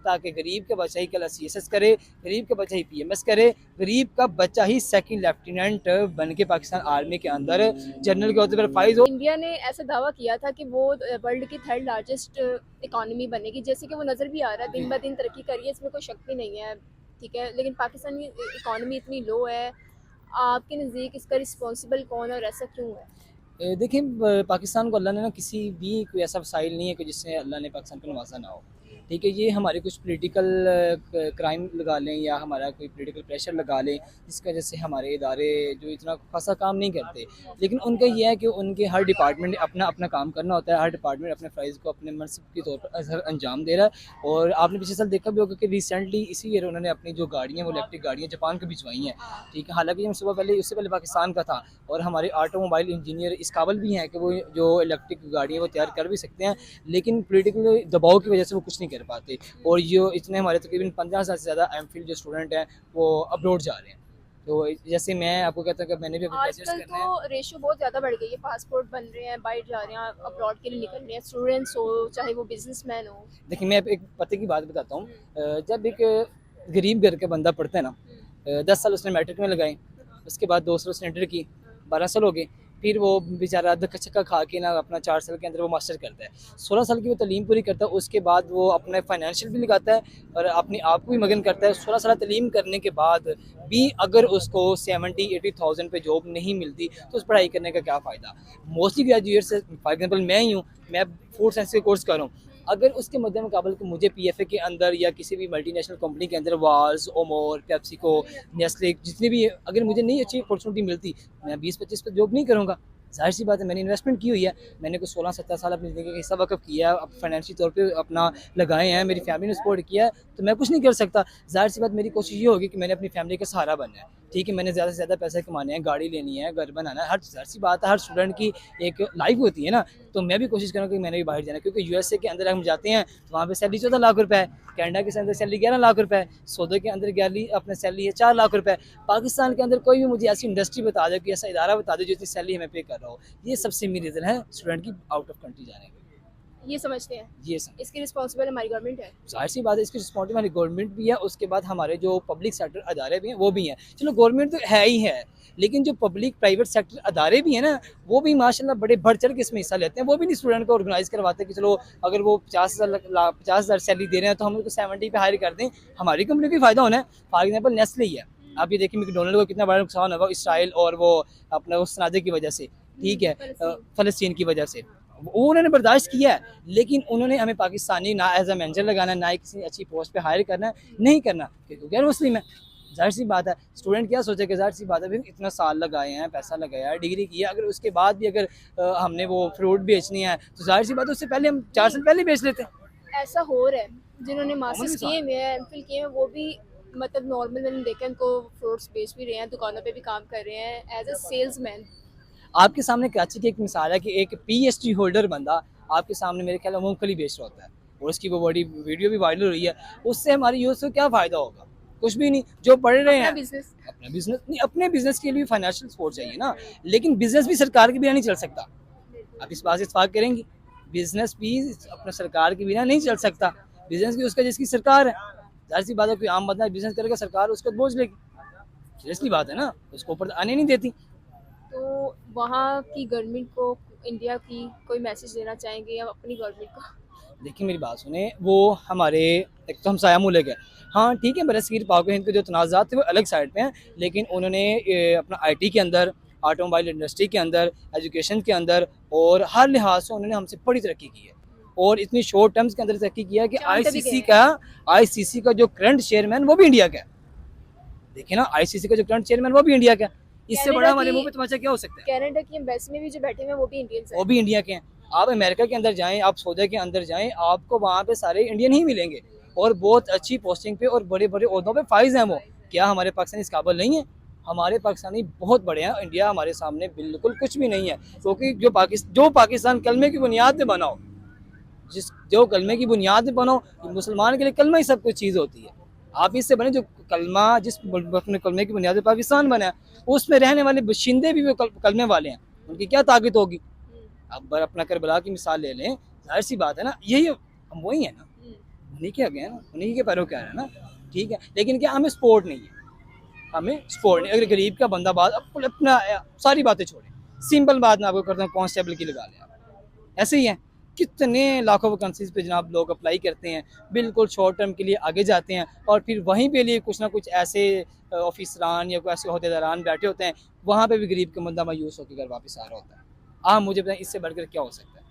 ताकि गरीब का बच्चा ही कल CSS करे, गरीब का बच्चा ही PMS करे, गरीब का बच्चा ही सेकंड लेफ्टिनेंट बन के पाकिस्तान आर्मी के अंदर जनरल के अहदे पर फाइज हो। इंडिया ने ऐसा दावा किया था कि वो वर्ल्ड की थर्ड लार्जेस्ट इकोनॉमी बनेगी, जैसे कि वो नज़र भी आ रहा है, दिन ब दिन तरक्की कर रही है, इसमें कोई शक भी नहीं है। ठीक है, लेकिन पाकिस्तान की इकोनॉमी इतनी लो है, आपके नज़दीक इसका रिस्पॉन्सिबल कौन और ऐसा क्यों है? देखिए, पाकिस्तान को अल्लाह ने ना किसी भी कोई ऐसा वसाइल नहीं है कि जिससे अल्लाह ने पाकिस्तान को नवाजा ना हो। ठीक है, ये हमारे कुछ पॉलिटिकल क्राइम लगा लें या हमारा कोई पॉलिटिकल प्रेशर लगा लें, जिसकी वजह से हमारे इदारे जो इतना खासा काम नहीं करते। लेकिन उनका ये है कि उनके हर डिपार्टमेंट ने अपना अपना काम करना होता है, हर डिपार्टमेंट अपने फ़राइज़ को अपने मनसब के तौर पर अंजाम दे रहा है। और आपने पिछले साल देखा भी होगा कि रिसेंटली इसी ईयर उन्होंने अपनी जो गाड़ियाँ वो इलेक्ट्रिक गाड़ियाँ जापान को भिजवाई हैं। ठीक है, हालांकि हम सुबह पहले उससे पहले पाकिस्तान का था और हमारे ऑटोमोबाइल इंजीनियर इस काबिल भी हैं कि वो जो इलेक्ट्रिक गाड़ियाँ वो तैयार कर भी सकते हैं, लेकिन पॉलिटिकल दबाव की वजह से वो कुछ नहीं कर पाते। और ये इतने हमारे तकरीबन 15,000 से ज़्यादा MPhil जो स्टूडेंट हैं वो अब्रॉड जा रहे हैं। तो जैसे मैं आपको कहता हूँ कि मैंने भी अपने ग्रेजुएट्स आजकल करना है। तो रेशियो बहुत ज़्यादा बढ़ गई है, पासपोर्ट बन रहे हैं, बाहर जा रहे हैं, अब्रॉड के लिए निकल रहे हैं, स्टूडेंट्स हो चाहे वो बिजनेसमैन हो। देखिए, मैं एक पते की बात बताता हूँ। जब एक गरीब घर का बंदा पढ़ता है ना, 10 साल उसने मैट्रिक में लगाए, उसके बाद 2 साल उसने इंटर की, 12 साल हो गए, फिर वो बेचारा धक्का चक्का खा के ना अपना 4 साल के अंदर वो मास्टर करता है, 16 साल की वो तालीम पूरी करता है, उसके बाद वो अपना फाइनेंशियल भी लगाता है और अपने आप को भी मगन करता है। 16 साल तालीम करने के बाद भी अगर उसको 70-80,000 पे जॉब नहीं मिलती तो उस पढ़ाई करने का क्या फ़ायदा। मोस्टली ग्रेजुएट से फॉर एग्जाम्पल मैं ही हूँ, मैं फूड साइंस के कोर्स कर रहा हूँ। अगर उसके मद्दे मुकाबले को मुझे PFA के अंदर या किसी भी मल्टीनेशनल कंपनी के अंदर वाल्स, ओमोर, पेप्सिको, नेस्ले जितनी भी अगर मुझे नहीं अच्छी अपॉर्चुनिटी मिलती, मैं 20-25 पे जॉब नहीं करूँगा। ज़ाहिर सी बात है, मैंने इन्वेस्टमेंट की हुई है, मैंने कुछ 16-17 साल अपनी ज़िंदगी का हिस्सा वक़्फ़ किया है, अब फाइनेंशियल तौर पे अपना लगाए हैं, मेरी फैमिली ने सपोर्ट किया है, तो मैं कुछ नहीं कर सकता। ज़ाहिर सी बात मेरी कोशिश ये होगी कि मैंने अपनी फैमिली का सहारा बनना है। ठीक है, मैंने ज़्यादा से ज़्यादा पैसे कमाने हैं, गाड़ी लेनी है, घर बनाना है, हर ज़ाहिर सी बात है, हर स्टूडेंट की एक लाइफ होती है ना, तो मैं भी कोशिश करूँगा कि मैंने भी बाहर जाना है, क्योंकि USA के अंदर हम जाते हैं तो वहाँ पे सैलरी 14 लाख रुपए है, कनाडा के अंदर सैलरी 11 लाख रुपए है, सऊदी के अंदर गैली अपना सैलरी है 4 लाख रुपए। पाकिस्तान के अंदर कोई भी मुझे ऐसी इंडस्ट्री बता दे, कोई ऐसा इदारा बता दे जो इतनी सैलरी हमें पे कर रहा हो, ये सबसे मेन रीज़न है स्टूडेंट की आउट ऑफ कंट्री जाने का। ये समझते हैं ये सब इसकी रिस्पॉन्सिबल हमारी गवर्नमेंट है। ज़ाहिर सी बात है, इसकी रिस्पॉन्सिबिलिटी हमारी गवर्नमेंट भी है, उसके बाद हमारे जो पब्लिक सेक्टर अदारे भी हैं वो भी हैं। चलो गवर्नमेंट तो है ही है, लेकिन जो पब्लिक प्राइवेट सेक्टर अदारे भी हैं ना, वो भी माशाल्लाह बड़े बढ़ चढ़ के इसमें हिस्सा लेते हैं। वो भी नहीं स्टूडेंट को ऑर्गेनाइज़ करवाते कि चलो अगर वो 50,000 सैलरी दे रहे हैं तो हम उनको 70 पे हायर कर दें, हमारी कंपनी को भी फ़ायदा होना है। फॉर एग्जाम्पल नेस्ले ही है, आप ये देखिए मैकडॉनल्ड को कितना बड़ा नुकसान होगा इसराइल और वो अपना उस तनाज़े की वजह से, ठीक है, फ़लस्तीन की वजह से। वो उन्होंने बर्दाश्त किया है, लेकिन उन्होंने हमें पाकिस्तानी ना एज अ मैनेजर लगाना, ना ही किसी अच्छी पोस्ट पे हायर करना, नहीं करना, क्योंकि गैर मुस्लिम है। ज़ाहिर सी बात है, स्टूडेंट क्या सोचे कि ज़ाहिर सी बात है भाई इतना साल लगाए हैं, पैसा लगाया है, डिग्री की है, अगर उसके बाद भी अगर हमने वो फ्रूट बेचनी है तो ज़ाहिर सी बात है उससे पहले हम 4 साल पहले बेच लेते हैं। ऐसा हो रहा है, जिन्होंने कॉमन मास्टर्स सी किए बात हुए हैं, MPhil किए हैं, वो भी मतलब नॉर्मल मैंने देखा उनको फ्रूट्स बेच भी रहे हैं, दुकानों पे भी काम कर रहे हैं एज अ सेल्समैन। आपके सामने कराची की एक मिसाल है कि एक PhD होल्डर बंदा आपके सामने मेरे ख्याल में मूंगफली बेच रहा होता है और उसकी वो बड़ी वीडियो भी वायरल हो रही है, उससे हमारी यूथ को क्या फ़ायदा होगा? कुछ भी नहीं। जो पढ़ रहे अपना हैं बिजनेस। अपना बिजनेस नहीं, अपने बिजनेस के लिए फाइनेंशियल सपोर्ट चाहिए ना, लेकिन बिजनेस भी सरकार के बिना नहीं चल सकता। आप इस बात से इत्तेफाक करेंगी, बिजनेस भी अपना सरकार के बिना नहीं चल सकता। बिजनेस भी उसका जिसकी सरकार है, जाहिर सी बात है कोई आम बंदा बिजनेस करेगा सरकार उसको बोझ लेगी, सीरियसली बात है ना, उसको ऊपर आने नहीं देती। तो वहाँ की गवर्नमेंट को, इंडिया की, कोई मैसेज देना चाहेंगे या अपनी गवर्नमेंट को? देखिए मेरी बात सुने, वो हमारे एक तो हमसाया मुल्क है, हाँ ठीक है, बरसगीर पाक व हिंद के जो तनाज़ात थे वो अलग साइड पे हैं, लेकिन उन्होंने अपना IT के अंदर, ऑटोमोबाइल इंडस्ट्री के अंदर, एजुकेशन के अंदर और हर लिहाज से उन्होंने हमसे बड़ी तरक्की की है और इतनी शॉर्ट टर्म्स के अंदर तरक्की किया है कि चांद पे भी गए ICC का जो करंट चेयरमैन वो भी इंडिया का है। देखिए ना, ICC का जो करंट चेयरमैन वो भी इंडिया का है, इससे बड़ा कनाडा हमारे की मुंह पे तमाचा क्या हो सकता है? कनाडा की एम्बेसी में भी जो बैठे हुए हैं वो भी इंडियंस वो हैं। भी इंडिया के हैं। आप अमेरिका के अंदर जाएं, आप सऊदी के अंदर जाएं, आपको वहाँ पे सारे इंडियन ही मिलेंगे और बहुत अच्छी पोस्टिंग पे और बड़े बड़े ओहदों पे फाइज हैं वो। क्या हमारे पाकिस्तानी इस काबिल नहीं है? हमारे पाकिस्तानी बहुत बड़े हैं, इंडिया हमारे सामने बिल्कुल कुछ भी नहीं है, क्योंकि जो पाकिस्तान कलमे की बुनियाद पे बना हो, जो कलमे की बुनियाद पे बनो, मुसलमान के लिए कलमा ही सब कुछ चीज़ होती है। आप इससे बने जो कलमा जिस अपने कलमे की बुनियाद पे पाकिस्तान बना है, उसमें रहने वाले बशिंदे भी वो कलमे वाले हैं, उनकी क्या ताकत होगी? अब अपना करबला की मिसाल ले लें, जाहिर सी बात है ना, यही हम वही है ना। उन्हीं के आगे है ना, उन्हीं के पैरों है ना, ठीक है। लेकिन क्या हमें सपोर्ट नहीं है, हमें सपोर्ट नहीं। अगर गरीब का बंदा बात अपना सारी बातें छोड़े, सिंपल बात मैं आपको करता हूँ, कांस्टेबल की लगा लें आप, ऐसे ही है। कितने लाखों वैकेंसीज पे जनाब लोग अप्लाई करते हैं, बिल्कुल शॉर्ट टर्म के लिए आगे जाते हैं और फिर वहीं पे लिए कुछ ना कुछ ऐसे ऑफिसरान या कोई ऐसे अहदेदारान बैठे होते हैं, वहाँ पे भी गरीब का बंदा मायूस होकर घर वापस आ रहा होता है। आप मुझे बताएं इससे बढ़कर क्या हो सकता है?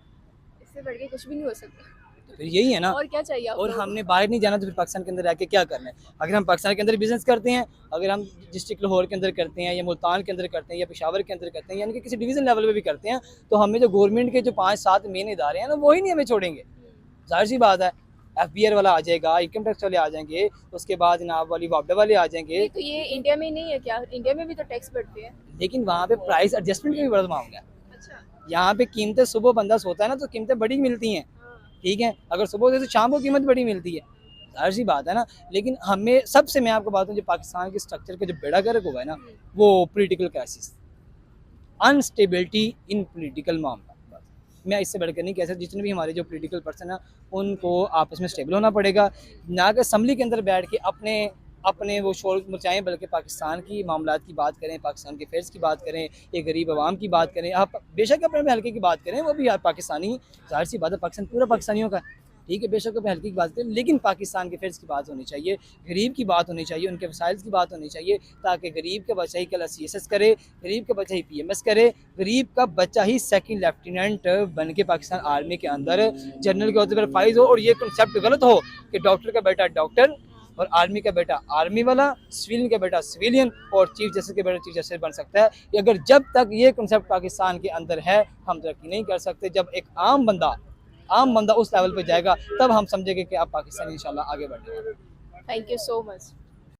इससे बढ़ के कुछ भी नहीं हो सकता। तो फिर यही है ना। और क्या चाहिए आप और लोगों को? हमने बाहर नहीं जाना तो फिर पाकिस्तान के अंदर रह के क्या करना है? अगर हम पाकिस्तान के अंदर बिजनेस करते हैं, अगर हम डिस्ट्रिक्ट लाहौर के अंदर करते हैं या मुल्तान के अंदर करते हैं या पेशावर के अंदर करते हैं, यानी कि किसी डिवीज़न लेवल पे भी करते हैं, तो हमें जो गवर्नमेंट के जो 5-7 मेन इदारे हैं ना, वही नहीं हमें छोड़ेंगे। ज़ाहिर सी बात है, FBR वाला आ जाएगा, इनकम टैक्स वाले आ जाएंगे, उसके बाद जनाब वाली वापडा वाले आ जाएंगे। तो ये इंडिया में नहीं है क्या? इंडिया में भी तो टैक्स बढ़ते हैं। लेकिन वहाँ पे प्राइस एडजस्टमेंट का भी बड़ा मामला है। अच्छा। यहाँ पे कीमतें सुबह बंदा सोता है ना तो कीमतें बड़ी मिलती हैं, हाँ। ठीक है। अगर सुबह से तो शाम को कीमत बड़ी मिलती है, जाहिर सी बात है ना। लेकिन हमें सबसे, मैं आपको बात हूँ, जो पाकिस्तान के स्ट्रक्चर का जो बेड़ा गर्क हुआ है ना, वो political crisis, instability in political मामला। मैं इससे बढ़कर नहीं कह सकता। जितने भी हमारे जो पॉलिटिकल पर्सन हैं उनको आपस में स्टेबल होना पड़ेगा, ना कि असम्बली के अंदर बैठ के अपने अपने वो शोर मचाएं, बल्कि पाकिस्तान की मामलात की बात करें, पाकिस्तान के अफेयर्स की बात करें, एक गरीब आवाम की बात करें। आप बेशक अपने अपने हल्के की बात करें, वो भी आप पाकिस्तानी, जाहिर सी बात है, पाकिस्तान पूरा पाकिस्तानियों का है, ठीक है। बेशक अपने हल्के की बात करें, लेकिन पाकिस्तान के अफेयर्स की बात होनी चाहिए, गरीब की बात होनी चाहिए, उनके वसाइल की बात होनी चाहिए, ताकि गरीब का बच्चा ही कल CSS करे, गरीब का बच्चा ही PMS करे, गरीब का बच्चा ही सेकंड लेफ्टिनेंट बन के पाकिस्तान आर्मी के अंदर जनरल के अहदे पर फाइज हो। और ये कंसेप्ट गलत हो कि डॉक्टर का बेटा डॉक्टर और आर्मी का बेटा आर्मी वाला, सिविलियन का बेटा सिविलियन और चीफ जस्टिस के बेटा चीफ जस्टिस बन सकता है। अगर जब तक ये कंसेप्ट पाकिस्तान के अंदर है, हम तरक्की नहीं कर सकते। जब एक आम बंदा उस लेवल पे जाएगा, तब हम समझेंगे कि आप पाकिस्तान इंशाल्लाह आगे बढ़ेगा। Thank you so much.